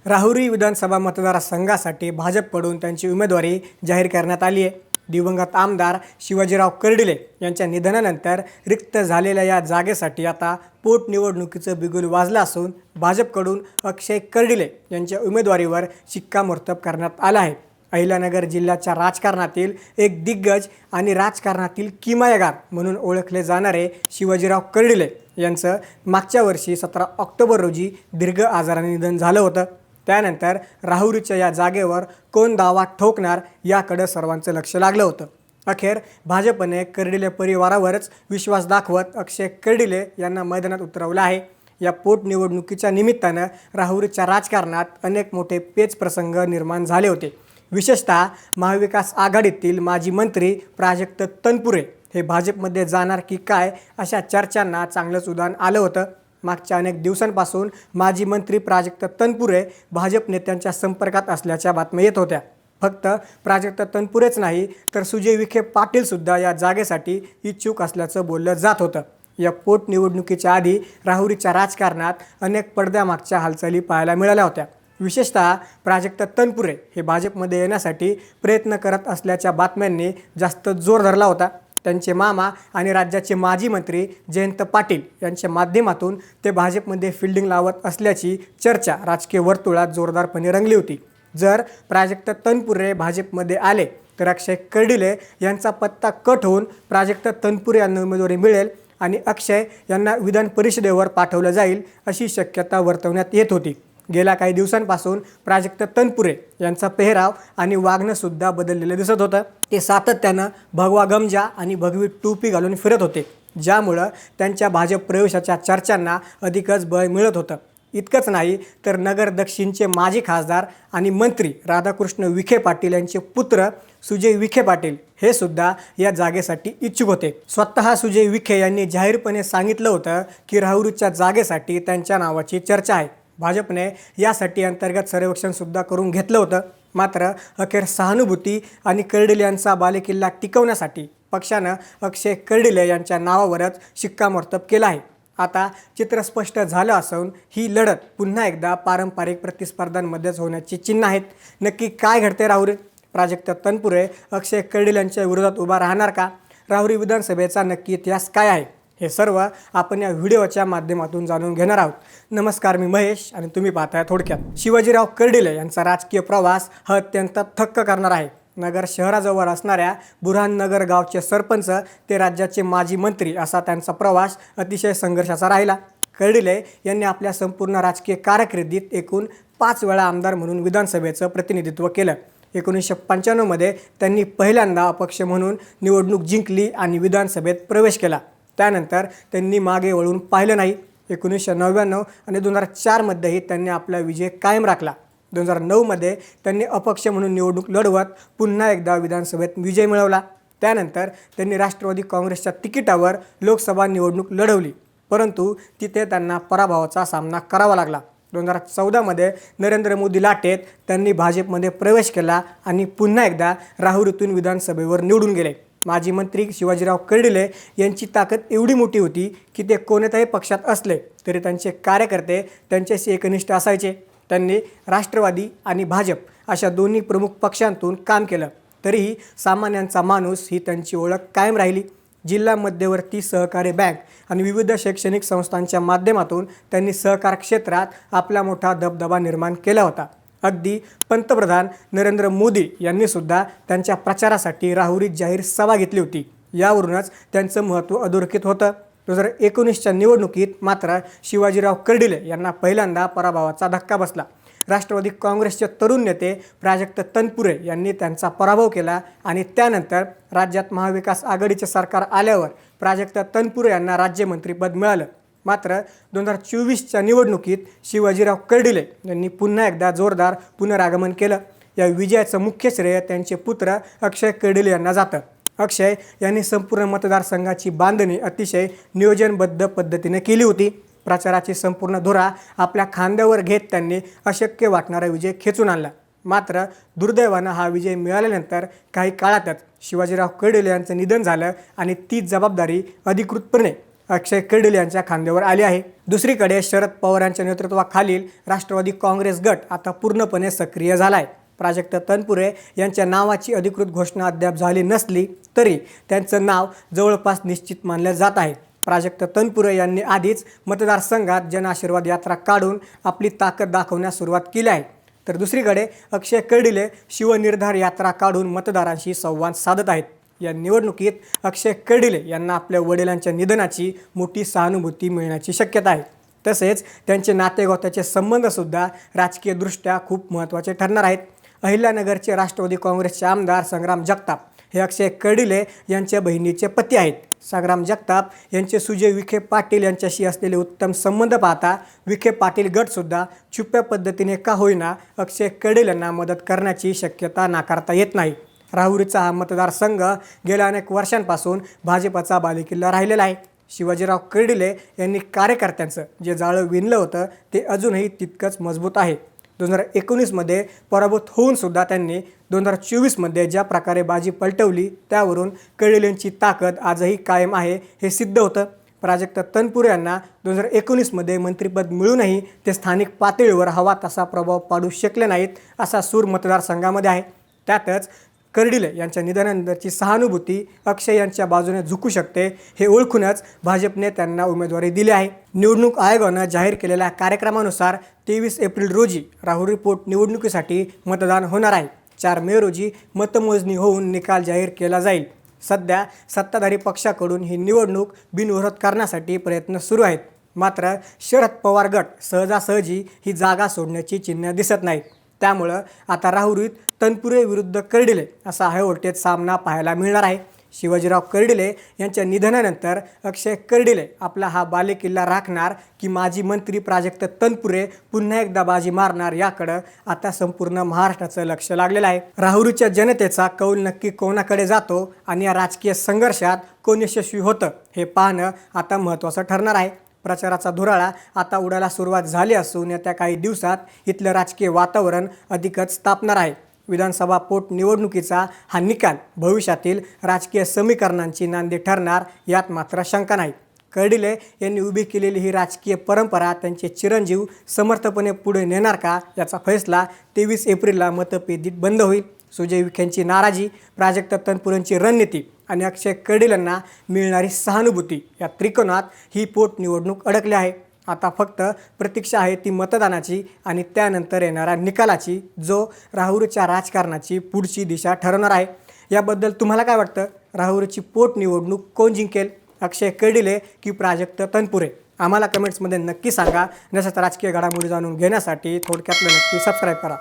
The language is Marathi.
राहुरी विधानसभा मतदारसंघासाठी भाजपकडून त्यांची उमेदवारी जाहीर करण्यात आली आहे। दिवंगत आमदार शिवाजीराव कर्डिले यांच्या निधनानंतर रिक्त झालेल्या या जागेसाठी आता पोटनिवडणुकीचं बिगुल वाजलं असून भाजपकडून अक्षय कर्डिले यांच्या उमेदवारीवर शिक्कामोर्तब करण्यात आलं आहे। अहिल्यानगर जिल्ह्याच्या राजकारणातील एक दिग्गज आणि राजकारणातील किमयागार म्हणून ओळखले जाणारे शिवाजीराव कर्डिले यांचं मागच्या वर्षी 17 ऑक्टोबर रोजी दीर्घ आजाराने निधन झालं होतं। त्यानंतर राहुरीच्या या जागेवर कोण दावा ठोकणार याकडे सर्वांचं लक्ष लागलं होतं। अखेर भाजपने कर्डिले परिवारावरच विश्वास दाखवत अक्षय कर्डिले यांना मैदानात उतरवलं आहे। या पोटनिवडणुकीच्या निमित्तानं राहुरीच्या राजकारणात अनेक मोठे पेच प्रसंग निर्माण झाले होते। विशेषतः महाविकास आघाडीतील माजी मंत्री प्राजक्त तनपुरे हे भाजपमध्ये जाणार की काय अशा चर्चांना चांगलंच उधाण आलं होतं। मागच्या अनेक दिवसांपासून माजी मंत्री प्राजक्त तनपुरे भाजप नेत्यांच्या संपर्कात असल्याच्या बातम्या येत होत्या। फक्त प्राजक्त तनपुरेच नाही तर सुजय विखे पाटीलसुद्धा या जागेसाठी इच्छुक असल्याचं बोललं जात होतं। या पोटनिवडणुकीच्या आधी राहुरीच्या राजकारणात अनेक पडद्यामागच्या हालचाली पाहायला मिळाल्या होत्या। विशेषतः प्राजक्त तनपुरे हे भाजपमध्ये येण्यासाठी प्रयत्न करत असल्याच्या बातम्यांनी जास्त जोर धरला होता। त्यांचे मामा आणि राज्याचे माजी मंत्री जयंत पाटील यांच्या माध्यमातून ते भाजपमध्ये फिल्डिंग लावत असल्याची चर्चा राजकीय वर्तुळात जोरदारपणे रंगली होती। जर प्राजक्त तनपुरे भाजपमध्ये आले तर अक्षय कर्डिले यांचा पत्ता कट होऊन प्राजक्त तनपुरे यांना उमेदवारी मिळेल आणि अक्षय यांना विधान परिषदेवर पाठवलं जाईल अशी शक्यता वर्तवण्यात येत होती। गेल्या काही दिवसांपासून प्राजक्त तनपुरे यांचा पेहराव आणि वागणंसुद्धा बदललेलं दिसत होतं। ते सातत्यानं भगवा गमजा आणि भगवी टोपी घालून फिरत होते, ज्यामुळं त्यांच्या भाजप प्रवेशाच्या चर्चांना अधिकच बळ मिळत होतं। इतकंच नाही तर नगर दक्षिणचे माजी खासदार आणि मंत्री राधाकृष्ण विखे पाटील यांचे पुत्र सुजय विखे पाटील हे सुद्धा या जागेसाठी इच्छुक होते। स्वतः सुजय विखे यांनी जाहीरपणे सांगितलं होतं की राहुरीच्या जागेसाठी त्यांच्या नावाची चर्चा आहे। भाजपने यासाठी अंतर्गत सर्वेक्षणसुद्धा करून घेतलं होतं। मात्र अखेर सहानुभूती आणि कर्डिले यांचा बालेकिल्ला टिकवण्यासाठी पक्षानं अक्षय कर्डिले यांच्या नावावरच शिक्कामोर्तब केलं आहे। आता चित्र स्पष्ट झालं असून ही लढत पुन्हा एकदा पारंपरिक प्रतिस्पर्धांमध्येच होण्याची चिन्ह आहेत। नक्की काय घडते राहुरीत? प्राजक्त तनपुरे अक्षय कर्डिले यांच्या विरोधात उभा राहणार का? राहुरी विधानसभेचा नक्की इतिहास काय आहे हे सर्व आपण या व्हिडिओच्या माध्यमातून जाणून घेणार आहोत। नमस्कार, मी महेश आणि तुम्ही पाहताय थोडक्यात। शिवाजीराव कर्डिले यांचा राजकीय प्रवास हा अत्यंत थक्क करणार आहे। नगर शहराजवळ असणाऱ्या बुऱ्हाणनगर गावचे सरपंच ते राज्याचे माजी मंत्री असा त्यांचा प्रवास अतिशय संघर्षाचा राहिला। कर्डिले यांनी आपल्या संपूर्ण राजकीय कारकिर्दीत एकूण 5 वेळा आमदार म्हणून विधानसभेचं प्रतिनिधित्व केलं। 1995 मध्ये त्यांनी पहिल्यांदा अपक्ष म्हणून निवडणूक जिंकली आणि विधानसभेत प्रवेश केला। त्यानंतर त्यांनी मागे वळून पाहिलं नाही। 1999 आणि 2004 मध्येही त्यांनी आपला विजय कायम राखला। 2009 मध्ये त्यांनी अपक्ष म्हणून निवडणूक लढवत पुन्हा एकदा विधानसभेत विजय मिळवला। त्यानंतर त्यांनी राष्ट्रवादी काँग्रेसच्या तिकिटावर लोकसभा निवडणूक लढवली, परंतु तिथे त्यांना पराभवाचा सामना करावा लागला। 2014 मध्ये नरेंद्र मोदी लाटेत त्यांनी भाजपमध्ये प्रवेश केला आणि पुन्हा एकदा राहुरीतून विधानसभेवर निवडून गेले। माजी मंत्री शिवाजीराव कर्डिले यांची ताकद एवढी मोठी होती की ते कोणत्याही पक्षात असले तरी त्यांचे कार्यकर्ते त्यांच्याशी एकनिष्ठ असायचे। त्यांनी राष्ट्रवादी आणि भाजप अशा दोन्ही प्रमुख पक्षांतून काम केलं, तरीही सामान्यांचा माणूस ही त्यांची ओळख कायम राहिली। जिल्हा मध्यवर्ती सहकारी बँक आणि विविध शैक्षणिक संस्थांच्या माध्यमातून त्यांनी सहकार क्षेत्रात आपला मोठा दबदबा निर्माण केला होता। अगदी पंतप्रधान नरेंद्र मोदी यांनी सुद्धा त्यांच्या प्रचारासाठी राहुरीत जाहीर सभा घेतली होती। यावरूनच त्यांचं महत्त्व अधोरेखित होतं। 2019च्या निवडणुकीत मात्र शिवाजीराव कर्डिले यांना पहिल्यांदा पराभवाचा धक्का बसला। राष्ट्रवादी काँग्रेसचे तरुण नेते प्राजक्त तनपुरे यांनी त्यांचा पराभव केला आणि त्यानंतर राज्यात महाविकास आघाडीचे सरकार आल्यावर प्राजक्त तनपुरे यांना राज्यमंत्रीपद मिळालं। मात्र 2024च्या निवडणुकीत शिवाजीराव कर्डिले यांनी पुन्हा एकदा जोरदार पुनरागमन केलं। या विजयाचं मुख्य श्रेय त्यांचे पुत्र अक्षय कर्डिले यांना जातं। अक्षय यांनी संपूर्ण मतदारसंघाची बांधणी अतिशय नियोजनबद्ध पद्धतीने केली होती। प्रचाराची संपूर्ण धुरा आपल्या खांद्यावर घेत त्यांनी अशक्य वाटणारा विजय खेचून आणला। मात्र दुर्दैवानं हा विजय मिळाल्यानंतर काही काळातच शिवाजीराव कर्डिले यांचं निधन झालं आणि ती जबाबदारी अधिकृतपणे अक्षय कर्डिले यांच्या खांद्यावर आली आहे। दुसरीकडे शरद पवार यांच्या नेतृत्वाखालील राष्ट्रवादी काँग्रेस गट आता पूर्णपणे सक्रिय झाला आहे। प्राजक्त तनपुरे यांच्या नावाची अधिकृत घोषणा अद्याप झाली नसली तरी त्यांचं नाव जवळपास निश्चित मानलं जात आहे। प्राजक्त तनपुरे यांनी आधीच मतदारसंघात जनआशीर्वाद यात्रा काढून आपली ताकद दाखवण्यास सुरुवात केली आहे, तर दुसरीकडे अक्षय कर्डिले शिवनिर्धार यात्रा काढून मतदारांशी संवाद साधत आहेत। या निवडणुकीत अक्षय कर्डिले यांना आपल्या वडिलांच्या निधनाची मोठी सहानुभूती मिळण्याची शक्यता आहे। तसेच त्यांचे नातेगोत्याचे संबंधसुद्धा राजकीयदृष्ट्या खूप महत्त्वाचे ठरणार आहेत। अहिल्यानगरचे राष्ट्रवादी काँग्रेसचे आमदार संग्राम जगताप हे अक्षय कर्डिले यांच्या बहिणीचे पती आहेत। संग्राम जगताप यांचे सुजय विखे पाटील यांच्याशी असलेले उत्तम संबंध पाहता विखे पाटील गटसुद्धा छुप्या पद्धतीने का होईना अक्षय कर्डिलेंना मदत करण्याची शक्यता नाकारता येत नाही। राहुरीचा हा मतदारसंघ गेल्या अनेक वर्षांपासून भाजपचा बालेकिल्ला राहिलेला आहे। शिवाजीराव कर्डिले यांनी कार्यकर्त्यांचं जे जाळं विणलं होतं ते अजूनही तितकंच मजबूत आहे। 2019मध्ये पराभूत होऊन सुद्धा त्यांनी 2024मध्ये ज्या प्रकारे बाजी पलटवली त्यावरून कर्डिलेंची ताकद आजही कायम आहे हे सिद्ध होतं। प्राजक्त तनपुरे यांना 2019मध्ये मंत्रिपद मिळूनही ते स्थानिक पातळीवर हवा तसा प्रभाव पाडू शकले नाहीत असा सूर मतदारसंघामध्ये आहे। त्यातच कर्डिले यांच्या निधनानंतरची सहानुभूती अक्षय यांच्या बाजूने झुकू शकते हे ओळखूनच भाजपने त्यांना उमेदवारी दिली आहे। निवडणूक आयोगानं जाहीर केलेल्या कार्यक्रमानुसार 23 एप्रिल रोजी राहुरी पोटनिवडणुकीसाठी मतदान होणार आहे। 4 मे रोजी मतमोजणी होऊन निकाल जाहीर केला जाईल। सध्या सत्ताधारी पक्षाकडून ही निवडणूक बिनविरोध करण्यासाठी प्रयत्न सुरू आहेत, मात्र शरद पवार गट सहजासहजी ही जागा सोडण्याची चिन्ह दिसत नाहीत। त्यामुळं आता राहुरीत तनपुरे विरुद्ध कर्डिले असा हाय व्होल्टेज सामना पाहायला मिळणार आहे। शिवाजीराव कर्डिले यांच्या निधनानंतर अक्षय कर्डिले आपला हा बालेकिल्ला राखणार की माजी मंत्री प्राजक्त तनपुरे पुन्हा एकदा बाजी मारणार याकडे आता संपूर्ण महाराष्ट्राचं लक्ष लागलेलं आहे। राहुरीच्या जनतेचा कौल नक्की कोणाकडे जातो आणि या राजकीय संघर्षात कोण यशस्वी होतं हे पाहणं आता महत्त्वाचं ठरणार आहे। प्रचाराचा धुराळा आता उडायला सुरुवात झाली असून येत्या काही दिवसात इथलं राजकीय वातावरण अधिकच तापणार आहे। विधानसभा पोटनिवडणुकीचा हा निकाल भविष्यातील राजकीय समीकरणांची नांदी ठरणार यात मात्र शंका नाही। कर्डिले यांनी उभी केलेली ही राजकीय परंपरा त्यांचे चिरंजीव समर्थपणे पुढे नेणार का याचा फैसला 23 एप्रिलला मतपेटीत बंद होईल। सुजय विखेंची नाराजी, प्राजक्त तनपुरेंची रणनीती आणि अक्षय कर्डिलेंना मिळणारी सहानुभूती या त्रिकोणात ही पोटनिवडणूक अडकली आहे। आता फक्त प्रतीक्षा आहे ती मतदानाची आणि त्यानंतर येणाऱ्या निकालाची, जो राहुरीच्या राजकारणाची पुढची दिशा ठरवणार आहे। याबद्दल तुम्हाला काय वाटतं? राहुरीची पोटनिवडणूक कोण जिंकेल, अक्षय कर्डिले की प्राजक्त तनपुरे? आम्हाला कमेंट्समध्ये नक्की सांगा। जसंच राजकीय घडामोडी जाणून घेण्यासाठी थोडक्यातलं नक्की सबस्क्राईब करा।